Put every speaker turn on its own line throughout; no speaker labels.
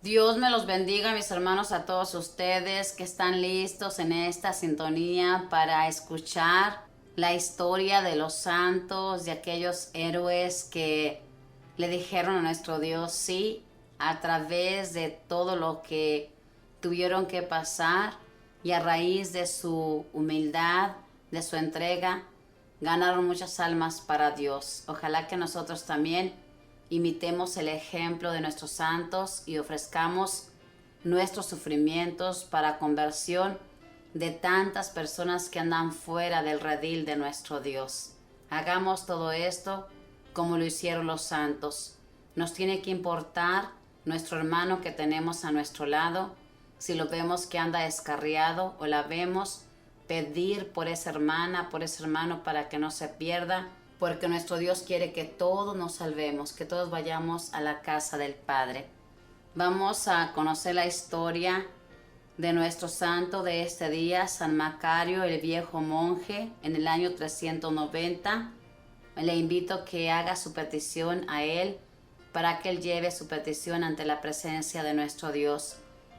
Dios me los bendiga, mis hermanos, a todos ustedes que están listos en esta sintonía para escuchar la historia de los santos, de aquellos héroes que le dijeron a nuestro Dios sí a través de todo lo que tuvieron que pasar y a raíz de su humildad, de su entrega, ganaron muchas almas para Dios. Ojalá que nosotros también imitemos el ejemplo de nuestros santos y ofrezcamos nuestros sufrimientos para conversión de tantas personas que andan fuera del redil de nuestro Dios. Hagamos todo esto como lo hicieron los santos. Nos tiene que importar nuestro hermano que tenemos a nuestro lado. Si lo vemos que anda descarriado o la vemos, pedir por esa hermana, por ese hermano para que no se pierda, porque nuestro Dios quiere que todos nos salvemos, que todos vayamos a la casa del Padre. Vamos a conocer la historia de nuestro santo de este día, San Macario, el viejo monje, en el año 390. Le invito que haga su petición a él para que él lleve su petición ante la presencia de nuestro Dios.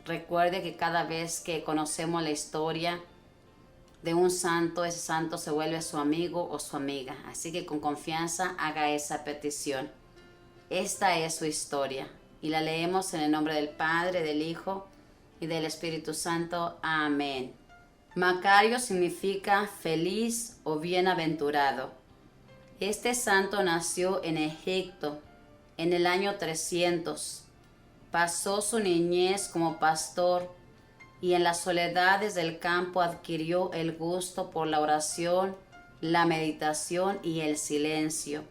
Recuerde que cada vez que conocemos la historia de un santo, ese santo se vuelve su amigo o su amiga. Así que con confianza haga esa petición. Esta es su historia y la leemos en el nombre del Padre, del Hijo y del Espíritu Santo. Amén. Macario significa feliz o bienaventurado. Este santo nació en Egipto en el año 300. Pasó su niñez como pastor y en las soledades del campo adquirió el gusto por la oración, la meditación y el silencio.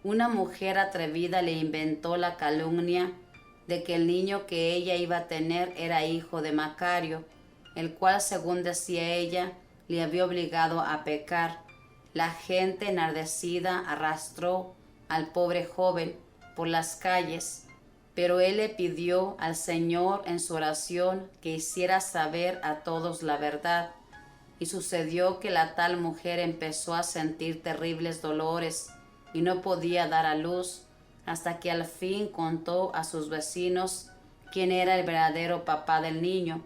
Una mujer atrevida le inventó la calumnia de que el niño que ella iba a tener era hijo de Macario, el cual, según decía ella, le había obligado a pecar. La gente enardecida arrastró al pobre joven por las calles, pero él le pidió al Señor en su oración que hiciera saber a todos la verdad. Y sucedió que la tal mujer empezó a sentir terribles dolores y no podía dar a luz, hasta que al fin contó a sus vecinos quién era el verdadero papá del niño.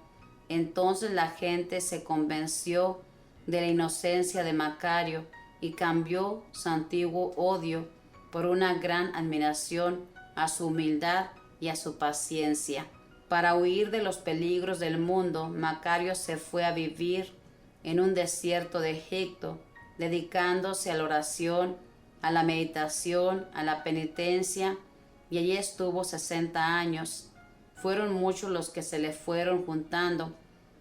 Entonces la gente se convenció de la inocencia de Macario y cambió su antiguo odio por una gran admiración a su humildad y a su paciencia. Para huir de los peligros del mundo, Macario se fue a vivir en un desierto de Egipto, dedicándose a la oración, a la meditación, a la penitencia, y allí estuvo 60 años. Fueron muchos los que se le fueron juntando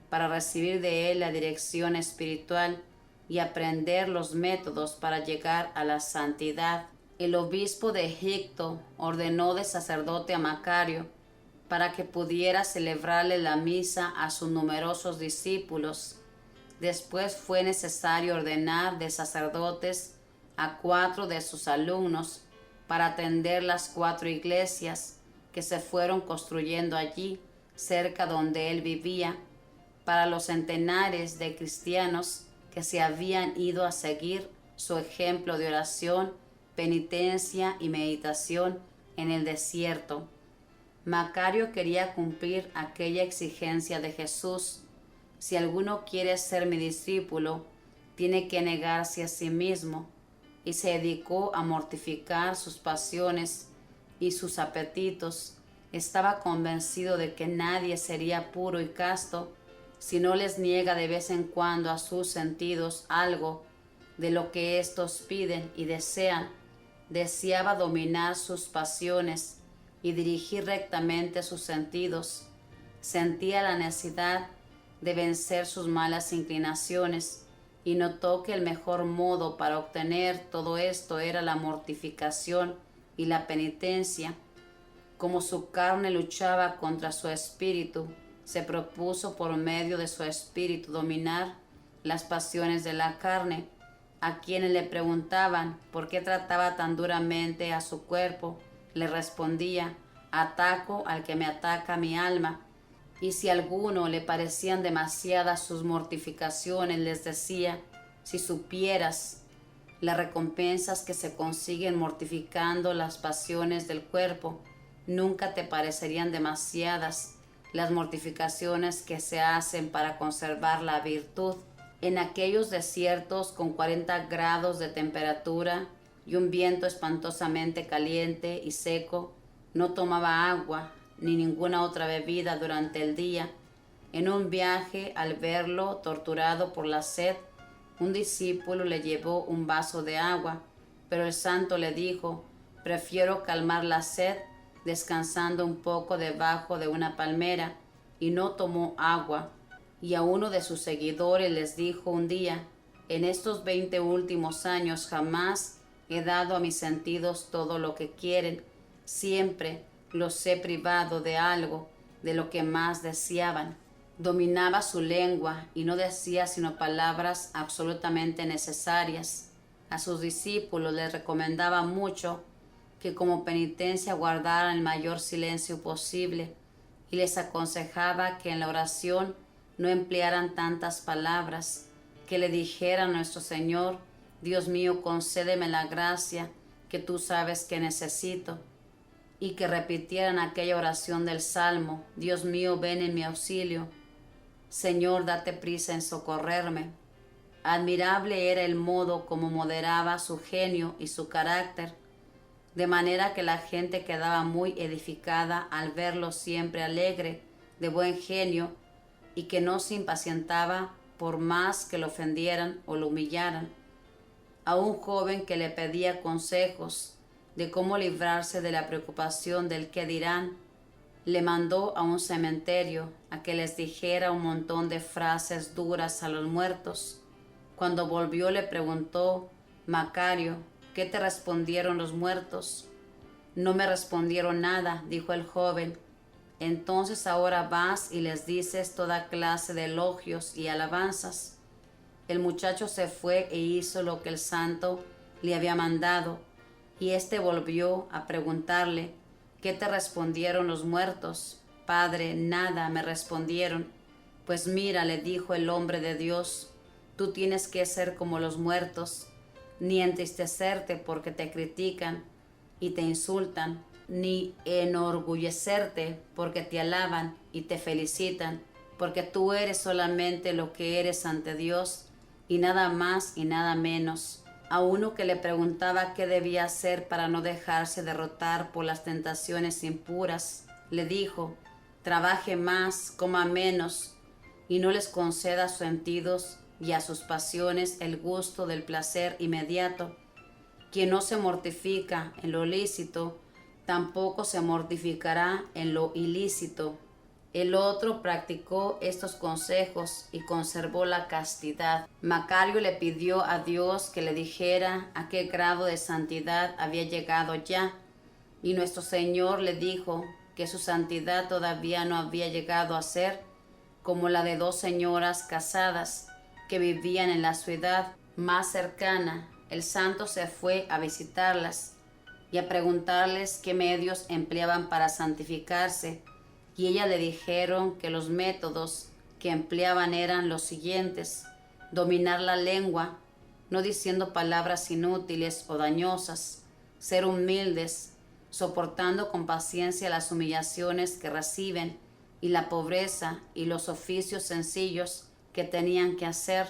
para recibir de él la dirección espiritual y aprender los métodos para llegar a la santidad. El obispo de Egipto ordenó de sacerdote a Macario para que pudiera celebrarle la misa a sus numerosos discípulos. Después fue necesario ordenar de sacerdotes a 4 de sus alumnos para atender las 4 iglesias que se fueron construyendo allí, cerca donde él vivía, para los centenares de cristianos que se habían ido a seguir su ejemplo de oración, penitencia y meditación en el desierto. Macario quería cumplir aquella exigencia de Jesús: si alguno quiere ser mi discípulo, tiene que negarse a sí mismo, y se dedicó a mortificar sus pasiones y sus apetitos. Estaba convencido de que nadie sería puro y casto si no les niega de vez en cuando a sus sentidos algo de lo que éstos piden y desean. Deseaba dominar sus pasiones y dirigir rectamente sus sentidos. Sentía la necesidad de vencer sus malas inclinaciones y notó que el mejor modo para obtener todo esto era la mortificación y la penitencia. Como su carne luchaba contra su espíritu, se propuso por medio de su espíritu dominar las pasiones de la carne. A quienes le preguntaban por qué trataba tan duramente a su cuerpo, le respondía: ataco al que me ataca mi alma. Y si a alguno le parecían demasiadas sus mortificaciones, les decía: si supieras las recompensas que se consiguen mortificando las pasiones del cuerpo, nunca te parecerían demasiadas las mortificaciones que se hacen para conservar la virtud. En aquellos desiertos con 40 grados de temperatura y un viento espantosamente caliente y seco, no tomaba agua ni ninguna otra bebida durante el día. En un viaje, al verlo torturado por la sed, un discípulo le llevó un vaso de agua, pero el santo le dijo: prefiero calmar la sed descansando un poco debajo de una palmera, y no tomó agua. Y a uno de sus seguidores les dijo un día: en estos 20 últimos años jamás he dado a mis sentidos todo lo que quieren, siempre los he privado de algo de lo que más deseaban. Dominaba su lengua y no decía sino palabras absolutamente necesarias. A sus discípulos les recomendaba mucho que como penitencia guardaran el mayor silencio posible, y les aconsejaba que en la oración no emplearan tantas palabras, que le dijeran a nuestro Señor: Dios mío, concédeme la gracia que tú sabes que necesito, y que repitieran aquella oración del Salmo: Dios mío, ven en mi auxilio, Señor, date prisa en socorrerme. Admirable era el modo como moderaba su genio y su carácter, de manera que la gente quedaba muy edificada al verlo siempre alegre, de buen genio, y que no se impacientaba por más que lo ofendieran o lo humillaran. A un joven que le pedía consejos de cómo librarse de la preocupación del qué dirán, le mandó a un cementerio a que les dijera un montón de frases duras a los muertos. Cuando volvió le preguntó: Macario, ¿qué te respondieron los muertos? No me respondieron nada, dijo el joven. Entonces ahora vas y les dices toda clase de elogios y alabanzas. El muchacho se fue e hizo lo que el santo le había mandado, y éste volvió a preguntarle: ¿qué te respondieron los muertos? Padre, nada me respondieron. Pues mira, le dijo el hombre de Dios, tú tienes que ser como los muertos, ni entristecerte porque te critican y te insultan, ni enorgullecerte porque te alaban y te felicitan, porque tú eres solamente lo que eres ante Dios, y nada más y nada menos. A uno que le preguntaba qué debía hacer para no dejarse derrotar por las tentaciones impuras, le dijo: trabaje más, coma menos, y no les conceda a sus sentidos y a sus pasiones el gusto del placer inmediato. Quien no se mortifica en lo lícito, tampoco se mortificará en lo ilícito. El otro practicó estos consejos y conservó la castidad. Macario le pidió a Dios que le dijera a qué grado de santidad había llegado ya, y nuestro Señor le dijo que su santidad todavía no había llegado a ser como la de dos señoras casadas que vivían en la ciudad más cercana. El santo se fue a visitarlas y a preguntarles qué medios empleaban para santificarse, y ellas le dijeron que los métodos que empleaban eran los siguientes: dominar la lengua, no diciendo palabras inútiles o dañosas, ser humildes, soportando con paciencia las humillaciones que reciben y la pobreza y los oficios sencillos que tenían que hacer,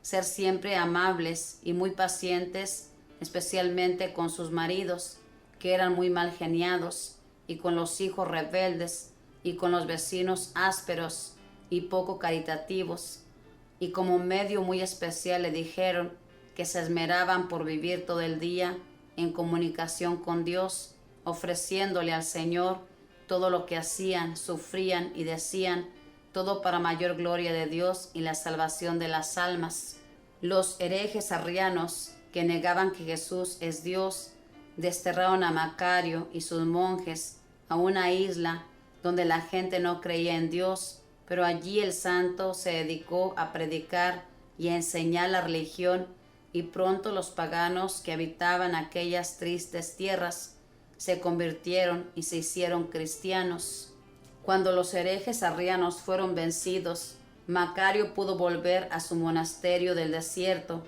ser siempre amables y muy pacientes, especialmente con sus maridos, que eran muy mal geniados, y con los hijos rebeldes, y con los vecinos ásperos y poco caritativos. Y como medio muy especial le dijeron que se esmeraban por vivir todo el día en comunicación con Dios, ofreciéndole al Señor todo lo que hacían, sufrían y decían, todo para mayor gloria de Dios y la salvación de las almas. Los herejes arrianos, que negaban que Jesús es Dios, desterraron a Macario y sus monjes a una isla donde la gente no creía en Dios, pero allí el santo se dedicó a predicar y a enseñar la religión, y pronto los paganos que habitaban aquellas tristes tierras se convirtieron y se hicieron cristianos. Cuando los herejes arrianos fueron vencidos, Macario pudo volver a su monasterio del desierto,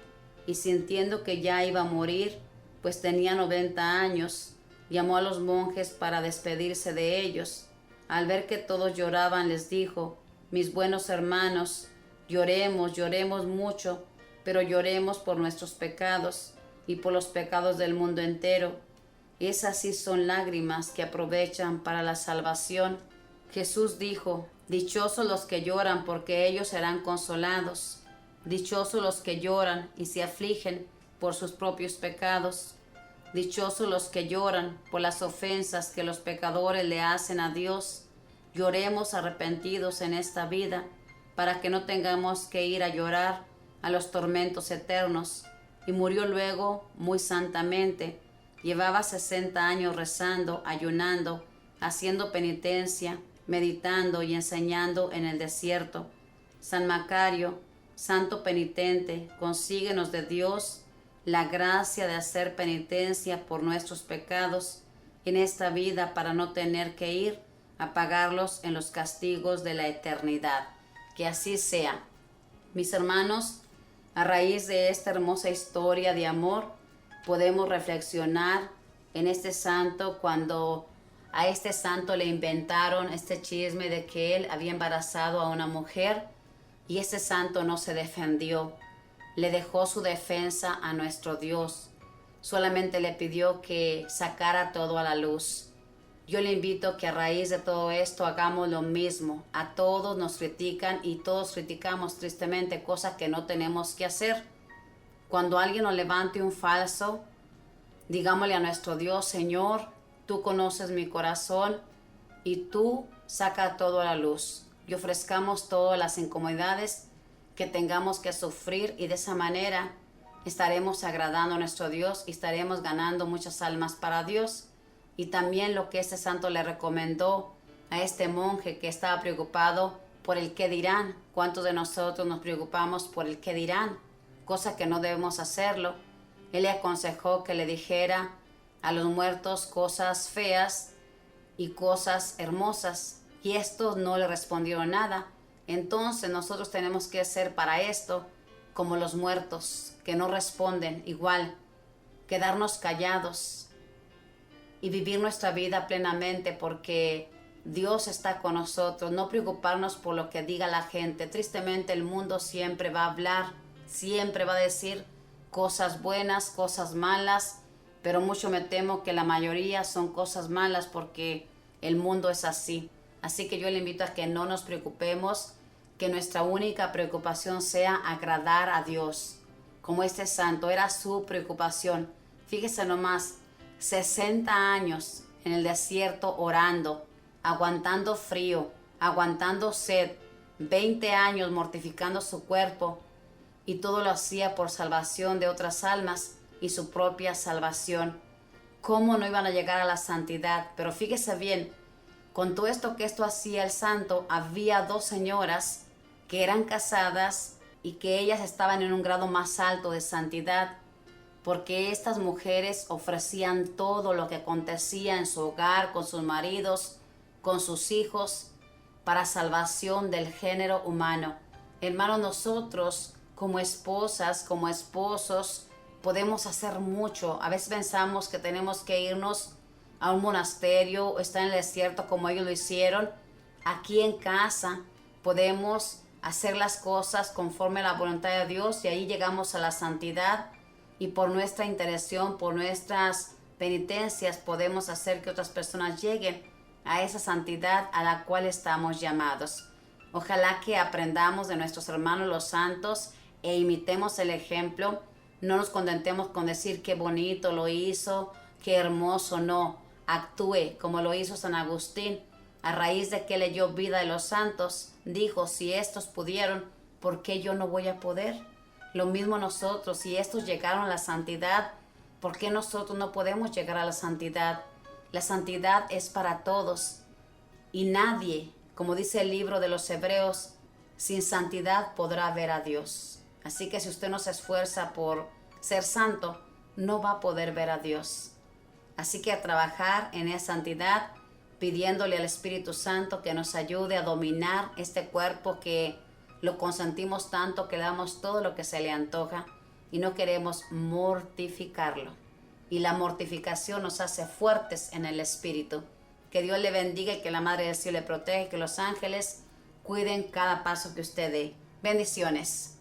y sintiendo que ya iba a morir, pues tenía 90 años, Llamó a los monjes para despedirse de ellos. Al ver que todos lloraban, les dijo: mis buenos hermanos, lloremos, lloremos mucho, pero lloremos por nuestros pecados y por los pecados del mundo entero. Esas sí son lágrimas que aprovechan para la salvación. Jesús dijo: dichosos los que lloran, porque ellos serán consolados. Dichosos los que lloran y se afligen por sus propios pecados. Dichosos los que lloran por las ofensas que los pecadores le hacen a Dios. Lloremos arrepentidos en esta vida, para que no tengamos que ir a llorar a los tormentos eternos. Y murió luego muy santamente. Llevaba 60 años rezando, ayunando, haciendo penitencia, meditando y enseñando en el desierto. San Macario, santo penitente, consíguenos de Dios la gracia de hacer penitencia por nuestros pecados en esta vida, para no tener que ir a pagarlos en los castigos de la eternidad. Que así sea. Mis hermanos, a raíz de esta hermosa historia de amor, podemos reflexionar en este santo, cuando a este santo le inventaron este chisme de que él había embarazado a una mujer, y este santo no se defendió. Le dejó su defensa a nuestro Dios. Solamente le pidió que sacara todo a la luz. Yo le invito que a raíz de todo esto hagamos lo mismo. A todos nos critican y todos criticamos tristemente, cosas que no tenemos que hacer. Cuando alguien nos levante un falso, digámosle a nuestro Dios: Señor, tú conoces mi corazón y tú saca todo a la luz. Y ofrezcamos todas las incomodidades que tengamos que sufrir, y de esa manera estaremos agradando a nuestro Dios y estaremos ganando muchas almas para Dios. Y también lo que este santo le recomendó a este monje que estaba preocupado por el qué dirán. ¿Cuántos de nosotros nos preocupamos por el qué dirán? Cosa que no debemos hacerlo. Él le aconsejó que le dijera a los muertos cosas feas y cosas hermosas, y estos no le respondieron nada. Entonces nosotros tenemos que ser para esto como los muertos, que no responden igual, quedarnos callados y vivir nuestra vida plenamente, porque Dios está con nosotros. No preocuparnos por lo que diga la gente. Tristemente el mundo siempre va a hablar, siempre va a decir cosas buenas, cosas malas, pero mucho me temo que la mayoría son cosas malas, porque el mundo es así. Así que yo le invito a que no nos preocupemos, que nuestra única preocupación sea agradar a Dios. Como este santo, era su preocupación. Fíjese nomás, 60 años en el desierto orando, aguantando frío, aguantando sed, 20 años mortificando su cuerpo, y todo lo hacía por salvación de otras almas y su propia salvación. ¿Cómo no iban a llegar a la santidad? Pero fíjese bien, con todo esto que esto hacía el santo, había 2 señoras que eran casadas y que ellas estaban en un grado más alto de santidad, porque estas mujeres ofrecían todo lo que acontecía en su hogar, con sus maridos, con sus hijos, para salvación del género humano. Hermanos, nosotros como esposas, como esposos, podemos hacer mucho. A veces pensamos que tenemos que irnos a un monasterio o estar en el desierto como ellos lo hicieron. Aquí en casa podemos hacer las cosas conforme a la voluntad de Dios, y ahí llegamos a la santidad, y por nuestra intercesión, por nuestras penitencias, podemos hacer que otras personas lleguen a esa santidad a la cual estamos llamados. Ojalá que aprendamos de nuestros hermanos los santos e imitemos el ejemplo. No nos contentemos con decir qué bonito lo hizo, qué hermoso. No, actúe como lo hizo San Agustín. A raíz de que leyó Vida de los Santos, dijo: si estos pudieron, ¿por qué yo no voy a poder? Lo mismo nosotros, si estos llegaron a la santidad, ¿por qué nosotros no podemos llegar a la santidad? La santidad es para todos, y nadie, como dice el libro de los Hebreos, sin santidad podrá ver a Dios. Así que si usted no se esfuerza por ser santo, no va a poder ver a Dios. Así que a trabajar en esa santidad, pidiéndole al Espíritu Santo que nos ayude a dominar este cuerpo que lo consentimos tanto, que le damos todo lo que se le antoja y no queremos mortificarlo. y la mortificación nos hace fuertes en el espíritu. Que Dios le bendiga y que la Madre del Cielo le proteja y que los ángeles cuiden cada paso que usted dé. Bendiciones.